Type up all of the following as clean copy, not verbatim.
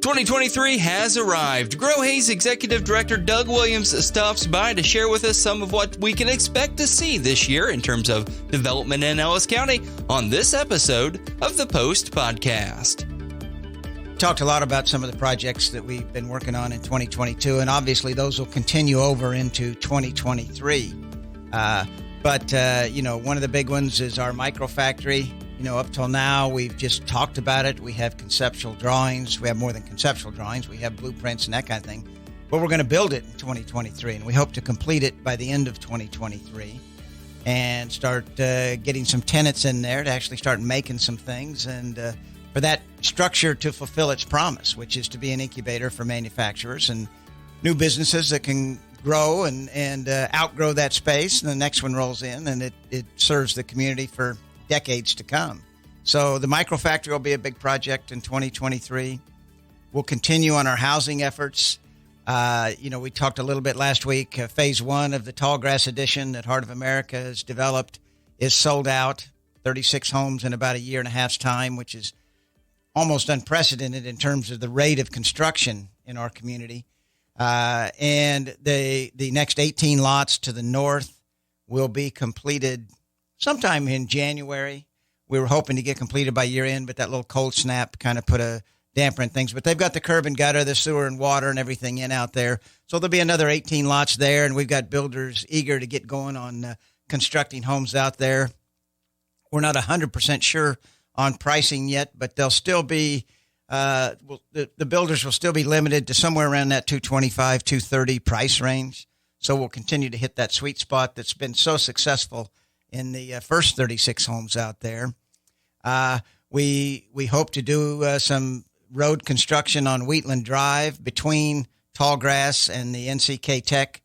2023 has arrived. Grow Hayes Executive Director Doug Williams stops by to share with us some of what we can expect to see this year in terms of development in Ellis County on this episode of the Post Podcast. Talked a lot about some of the projects that we've been working on in 2022, and obviously those will continue over into 2023. But one of the big ones is our microfactory. Up till now, we've just talked about it. We have conceptual drawings. We have more than conceptual drawings. We have blueprints and that kind of thing. But we're going to build it in 2023, and we hope to complete it by the end of 2023 and start getting some tenants in there to actually start making some things, and for that structure to fulfill its promise, which is to be an incubator for manufacturers and new businesses that can grow and outgrow that space. And the next one rolls in, and it serves the community for decades to come. So the microfactory will be a big project in 2023. We'll continue on our housing efforts. We talked a little bit last week. Phase 1 of the Tallgrass Edition that Heart of America has developed is sold out. 36 homes in about a year and a half's time, which is almost unprecedented in terms of the rate of construction in our community. And the next 18 lots to the north will be completed sometime in January. We were hoping to get completed by year end, but that little cold snap kind of put a damper in things. But they've got the curb and gutter, the sewer and water and everything in out there. So there'll be another 18 lots there, and we've got builders eager to get going on constructing homes out there. We're not 100% sure on pricing yet, but they'll still be the builders will still be limited to somewhere around that $225, $230 price range. So we'll continue to hit that sweet spot that's been so successful in the first 36 homes out there. We hope to do some road construction on Wheatland Drive between Tallgrass and the NCK Tech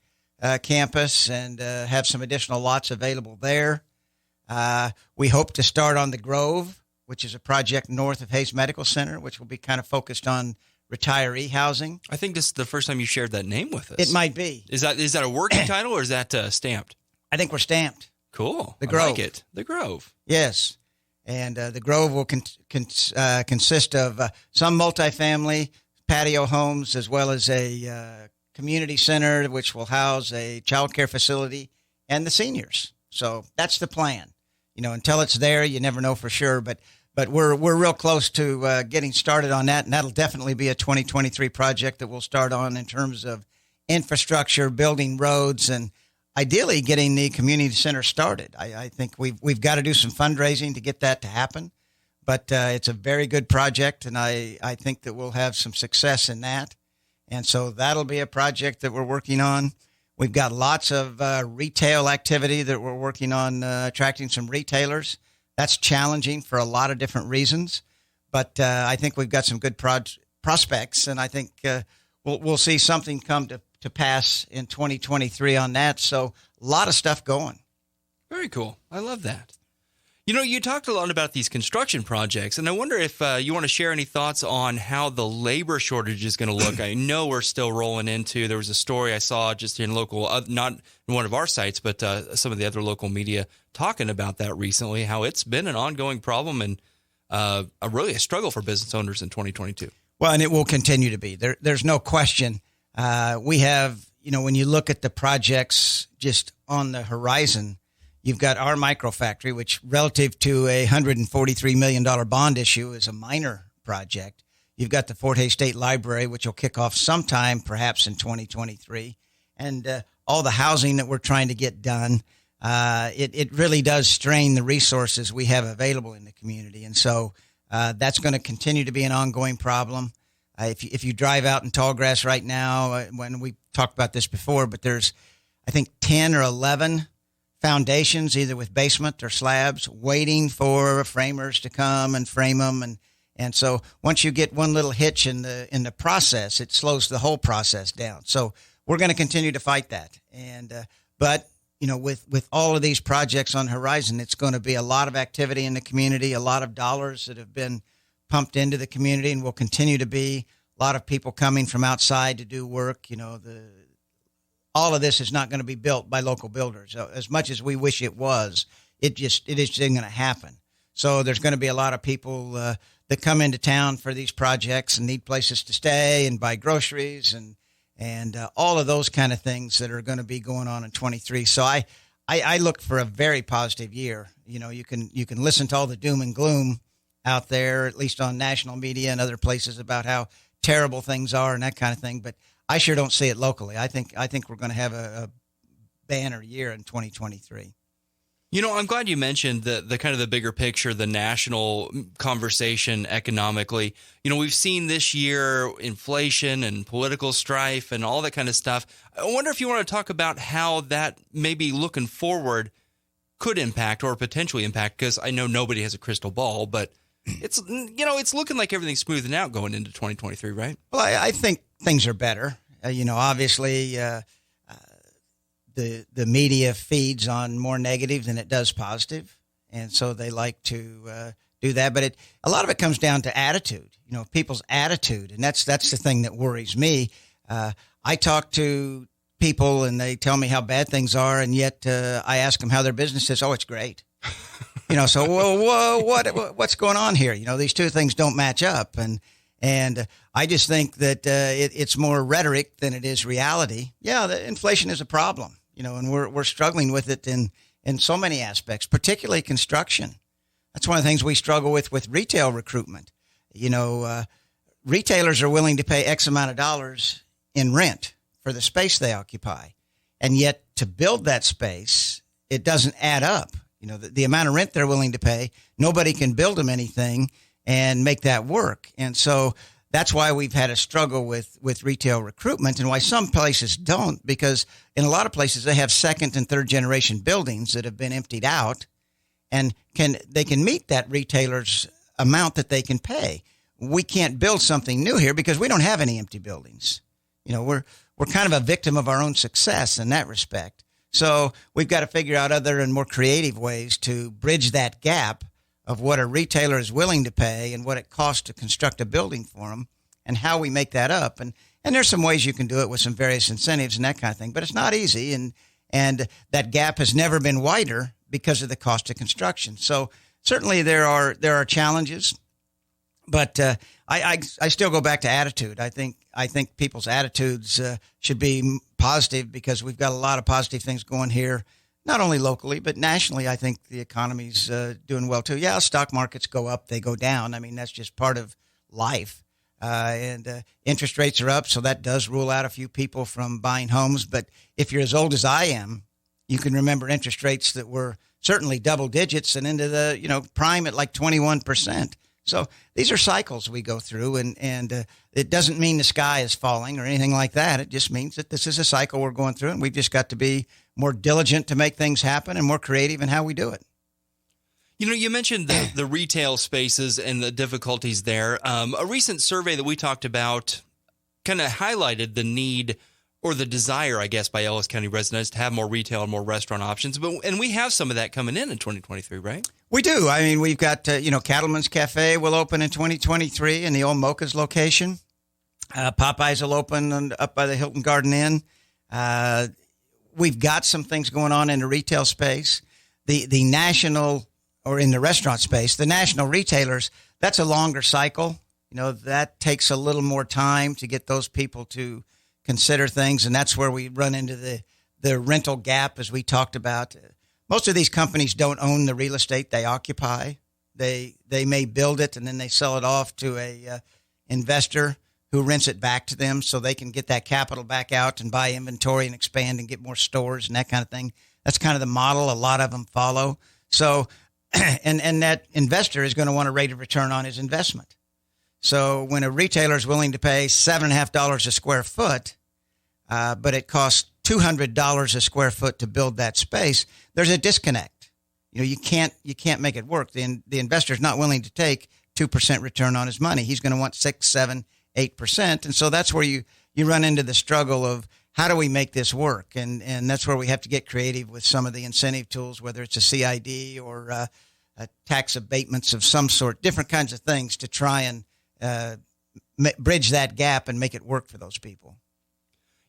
campus, and have some additional lots available there. We hope to start on the Grove, which is a project north of Hayes Medical Center, which will be kind of focused on retiree housing. I think this is the first time you shared that name with us. It might be. Is that a working title, or is that stamped? I think we're stamped. Cool. The Grove. I like it. The Grove. Yes. And the Grove will consist of some multifamily patio homes, as well as a community center, which will house a child care facility and the seniors. So that's the plan. Until it's there, you never know for sure. But we're real close to getting started on that, and that'll definitely be a 2023 project that we'll start on in terms of infrastructure, building roads, and ideally getting the community center started. I think we've got to do some fundraising to get that to happen, but it's a very good project, and I think that we'll have some success in that. And so that'll be a project that we're working on. We've got lots of retail activity that we're working on, attracting some retailers. That's challenging for a lot of different reasons, but I think we've got some good prospects, and I think we'll see something come to pass in 2023 on that. So a lot of stuff going. Very cool. I love that. You talked a lot about these construction projects, and I wonder if you want to share any thoughts on how the labor shortage is going to look. I know we're still rolling into, there was a story I saw just in local, not in one of our sites, but some of the other local media talking about that recently, how it's been an ongoing problem and really a struggle for business owners in 2022. Well, and it will continue to be. There's no question. We have, when you look at the projects just on the horizon, you've got our microfactory, which relative to a $143 million bond issue is a minor project. You've got the Fort Hays State Library, which will kick off sometime perhaps in 2023. And all the housing that we're trying to get done, it really does strain the resources we have available in the community. And so that's going to continue to be an ongoing problem. If you drive out in Tallgrass right now, when we talked about this before, but there's, I think, 10 or 11 foundations, either with basement or slabs, waiting for framers to come and frame them. And so once you get one little hitch in the process, it slows the whole process down. So we're going to continue to fight that. But with all of these projects on the horizon, it's going to be a lot of activity in the community, a lot of dollars that have been pumped into the community, and will continue to be a lot of people coming from outside to do work. All of this is not going to be built by local builders. As much as we wish it was, it isn't going to happen. So there's going to be a lot of people that come into town for these projects and need places to stay and buy groceries and all of those kind of things that are going to be going on in 23. So I look for a very positive year. You know, you can listen to all the doom and gloom out there, at least on national media and other places, about how terrible things are and that kind of thing. But I sure don't see it locally. I think we're going to have a banner year in 2023. You know, I'm glad you mentioned the kind of the bigger picture, the national conversation economically. You know, we've seen this year inflation and political strife and all that kind of stuff. I wonder if you want to talk about how that maybe looking forward could impact or potentially impact, because I know nobody has a crystal ball, but it's looking like everything's smoothing out going into 2023, right? Well, I think things are better. Obviously, the media feeds on more negative than it does positive, and so they like to do that. But a lot of it comes down to attitude. You know, people's attitude, and that's the thing that worries me. I talk to people, and they tell me how bad things are, and yet I ask them how their business is. Oh, it's great. So whoa, what's going on here? You know, these two things don't match up, and I just think that it's more rhetoric than it is reality. Yeah, the inflation is a problem. You know, and we're struggling with it in so many aspects, particularly construction. That's one of the things we struggle with retail recruitment. You know, retailers are willing to pay X amount of dollars in rent for the space they occupy, and yet to build that space, it doesn't add up. You know, the amount of rent they're willing to pay, nobody can build them anything and make that work. And so that's why we've had a struggle with retail recruitment, and why some places don't, because in a lot of places they have second and third generation buildings that have been emptied out, and they can meet that retailer's amount that they can pay. We can't build something new here because we don't have any empty buildings. You know, we're kind of a victim of our own success in that respect. So we've got to figure out other and more creative ways to bridge that gap of what a retailer is willing to pay and what it costs to construct a building for them, and how we make that up. And there's some ways you can do it with some various incentives and that kind of thing, but it's not easy. And that gap has never been wider because of the cost of construction. So certainly there are challenges, but I still go back to attitude. I think people's attitudes should be positive, because we've got a lot of positive things going here. Not only locally, but nationally, I think the economy's doing well, too. Yeah, stock markets go up, they go down. I mean, that's just part of life. And interest rates are up, so that does rule out a few people from buying homes. But if you're as old as I am, you can remember interest rates that were certainly double digits and into the prime at like 21%. So these are cycles we go through, and it doesn't mean the sky is falling or anything like that. It just means that this is a cycle we're going through, and we've just got to be more diligent to make things happen and more creative in how we do it. You know, you mentioned the retail spaces and the difficulties there. A recent survey that we talked about kind of highlighted the need, or the desire, I guess, by Ellis County residents to have more retail and more restaurant options. And we have some of that coming in 2023, right? We do. I mean, we've got, Cattleman's Cafe will open in 2023 in the old Mocha's location. Popeyes will open up by the Hilton Garden Inn. We've got some things going on in the retail space. The national, or in the restaurant space, the national retailers, that's a longer cycle. You know, that takes a little more time to get those people to consider things, and that's where we run into the rental gap, as we talked about. Most of these companies don't own the real estate they occupy. They may build it and then they sell it off to a investor who rents it back to them, so they can get that capital back out and buy inventory and expand and get more stores and that kind of thing. That's kind of the model a lot of them follow. So, and that investor is going to want a rate of return on his investment. So when a retailer is willing to pay $7.50 a square foot, but it costs $200 a square foot to build that space, there's a disconnect. You know, you can't make it work. The investor's not willing to take 2% return on his money. He's going to want 6, 7, 8%. And so that's where you run into the struggle of how do we make this work? And that's where we have to get creative with some of the incentive tools, whether it's a CID or tax abatements of some sort, different kinds of things to try and bridge that gap and make it work for those people.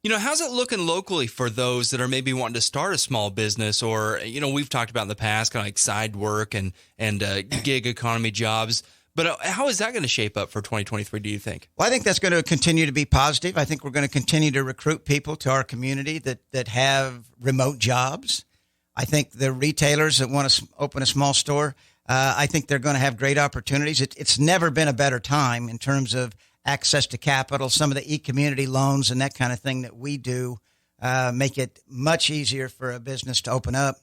You know, how's it looking locally for those that are maybe wanting to start a small business, or, we've talked about in the past kind of like side work and gig economy jobs, But how is that going to shape up for 2023, do you think? Well, I think that's going to continue to be positive. I think we're going to continue to recruit people to our community that have remote jobs. I think the retailers that want to open a small store, I think they're going to have great opportunities. It's never been a better time in terms of access to capital. Some of the e-community loans and that kind of thing that we do make it much easier for a business to open up.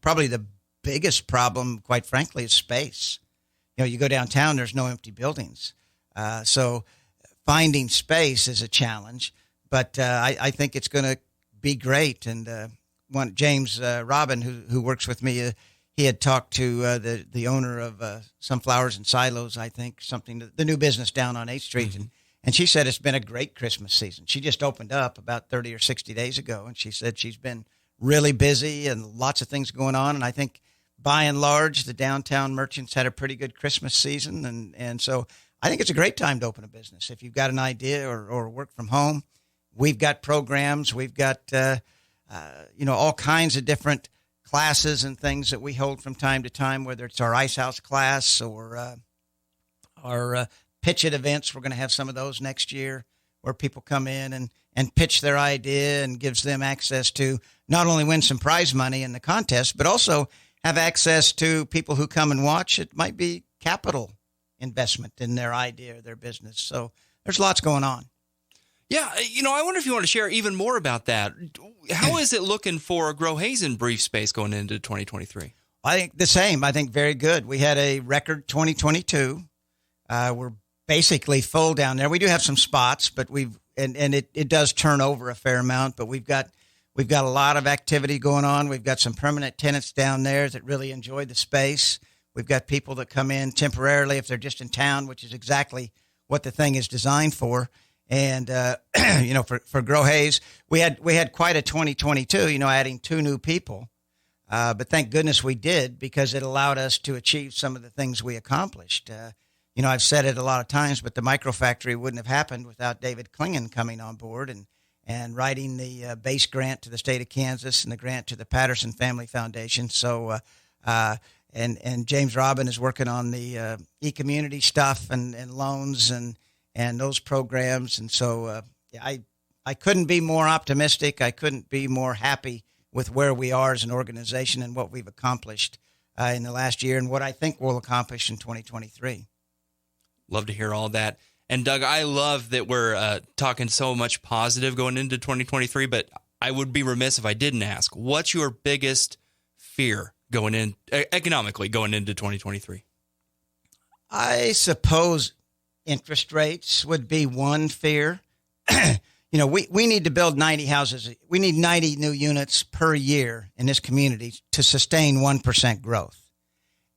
Probably the biggest problem, quite frankly, is space. You go downtown, there's no empty buildings. So finding space is a challenge, but I think it's going to be great. And James Robin, who works with me, he had talked to the owner of Sunflowers and Silos, I think, the new business down on 8th Street. Mm-hmm. And she said it's been a great Christmas season. She just opened up about 30 or 60 days ago, and she said she's been really busy and lots of things going on. And I think by and large, the downtown merchants had a pretty good Christmas season. And so I think it's a great time to open a business. If you've got an idea or work from home, we've got programs. We've got, all kinds of different classes and things that we hold from time to time, whether it's our Ice House class or our pitch it events. We're going to have some of those next year where people come in and pitch their idea and gives them access to not only win some prize money in the contest, but also have access to people who come and watch. It might be capital investment in their idea or their business. So there's lots going on. Yeah. I wonder if you want to share even more about that. How is it looking for Grow Hazen Brief Space going into 2023? I think the same. I think very good. We had a record 2022. We're basically full down there. We do have some spots, but it does turn over a fair amount, but we've got a lot of activity going on. We've got some permanent tenants down there that really enjoy the space. We've got people that come in temporarily if they're just in town, which is exactly what the thing is designed for. And, for Grow Haze, we had quite a 2022, adding 2 new people. But thank goodness we did, because it allowed us to achieve some of the things we accomplished. I've said it a lot of times, but the microfactory wouldn't have happened without David Klingen coming on board and writing the base grant to the state of Kansas and the grant to the Patterson Family Foundation. So, and James Robin is working on the e-community stuff and loans and those programs. And so I couldn't be more optimistic. I couldn't be more happy with where we are as an organization and what we've accomplished in the last year and what I think we'll accomplish in 2023. Love to hear all that. And Doug, I love that we're talking so much positive going into 2023, but I would be remiss if I didn't ask, what's your biggest fear economically going into 2023? I suppose interest rates would be one fear. We need to build 90 houses. We need 90 new units per year in this community to sustain 1% growth.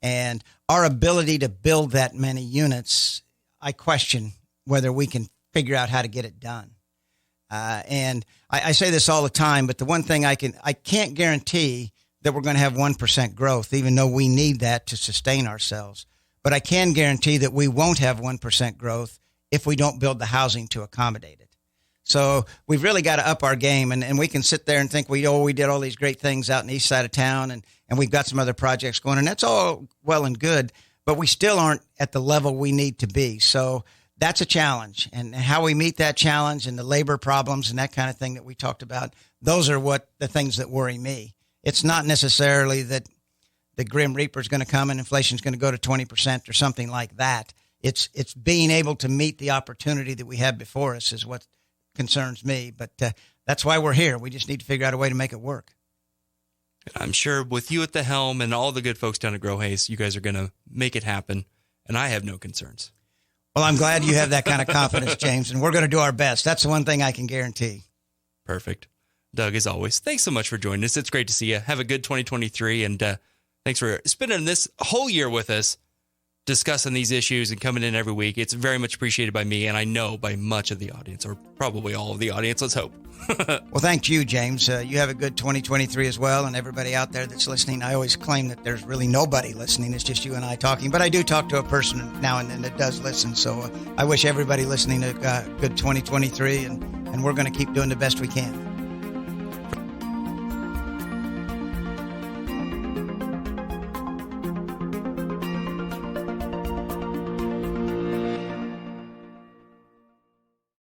And our ability to build that many units, I question whether we can figure out how to get it done. And I say this all the time, but the one thing I can't guarantee that we're going to have 1% growth, even though we need that to sustain ourselves. But I can guarantee that we won't have 1% growth if we don't build the housing to accommodate it. So we've really got to up our game, and we can sit there and think we did all these great things out in the east side of town, and we've got some other projects going, and that's all well and good, but we still aren't at the level we need to be. So that's a challenge, and how we meet that challenge and the labor problems and that kind of thing that we talked about, those are the things that worry me. It's not necessarily that the Grim Reaper is going to come and inflation is going to go to 20% or something like that. It's being able to meet the opportunity that we have before us is what concerns me. But that's why we're here. We just need to figure out a way to make it work. I'm sure with you at the helm and all the good folks down at Grow Haze, you guys are going to make it happen. And I have no concerns. Well, I'm glad you have that kind of confidence, James, and we're going to do our best. That's the one thing I can guarantee. Perfect. Doug, as always, thanks so much for joining us. It's great to see you. Have a good 2023, and thanks for spending this whole year with us, discussing these issues and coming in every week. It's very much appreciated by me, and I know by much of the audience, or probably all of the audience. Let's hope. Well, thank you, James. You have a good 2023 as well, and everybody out there that's listening. I always claim that there's really nobody listening. It's just you and I talking, but I do talk to a person now and then that does listen. So I wish everybody listening a good 2023, and we're going to keep doing the best we can.